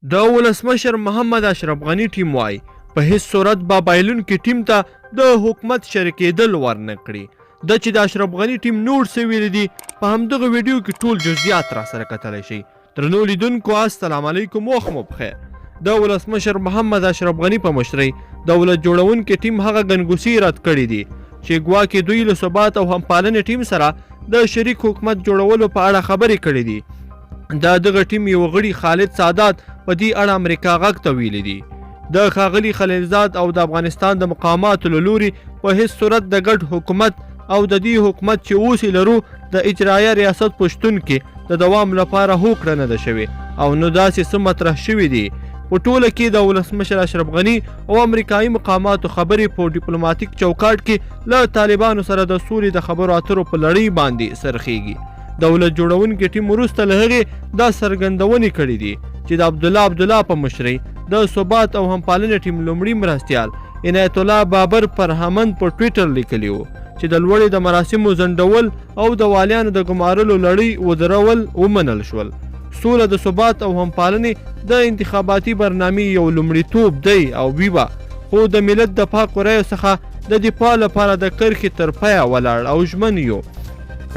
د ولسمشر محمد اشرف غني ټیم وایي په هیڅ صورت به بایلونکي ټیم ته د حکومت شریکېدل ورنه کړي. د چې د اشرف غني ټیم نور څه ویلي دي په همدغه ویډیو کې ټول جزئیات راسره کتلی شئ. درنو لیدونکو السلام علیکم، وخت مو بخیر. د ولسمشر محمد اشرف غني په مشرۍ دولت جوړونکي ټیم هغه ګنګوسې رد کړي دي چې ګواکې دوی له ثبات او همپالنې ټیم سره د شریک حکومت جوړولو په اړه خبرې کړي دي. د دغه ټیم یو غړي خالد سادات په دې اړه امریکا غږ ته ویلي دي د ښاغلي خلیلزاد او د افغانستان د مقاماتو له لوري په هیڅ صورت د ګډ حکومت او د دې حکومت چې اوس یې لرو د اجرایه ریاست په شتون کې د دوام لپاره هوکړه نه ده شوې او نو داسې څه مطرح شوي دي. په ټوله کې د ولسمشر اشرف غني او امریکایي مقاماتو خبرې په ډیپلوماتیک چوکاټ کې له طالبانو سره د سولې د خبرو اترو په لړۍ باندې سرخیږي. دولت جوړونکي ټیم وروسته له هغې دا څرګندونې کړې دي چې د عبدالله په مشرۍ د ثبات او همپالنې ټیم لومړي مرستیال عنایت الله بابر پرهمند په ټویټر لیکلي وو چې د لوړې د مراسمو ځنډول او د والیانو د ګمارلو لړۍ ودرول ومنل شول. سوله د ثبات او همپالنې د انتخاباتي برنامې یو لومړیتوب دی او ویبه، خو د ملت د پاکو رایو څخه د دفاع لپاره د کرښې تر پایه ولاړ او ژمن یو.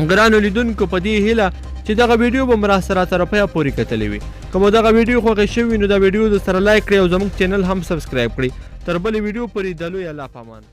ګرانو لیدونکو په دې هیله چې دغه ویډیو به مو راسره تر پایه پورې کتلی وي. که مو دغه ویډیو خوښې شوي نو دا ویډیو د سره لایک کړئ او زموږ چینل هم سبسکرایب کړئ. تر بلې ویډیو پورې د لوی الله په امان.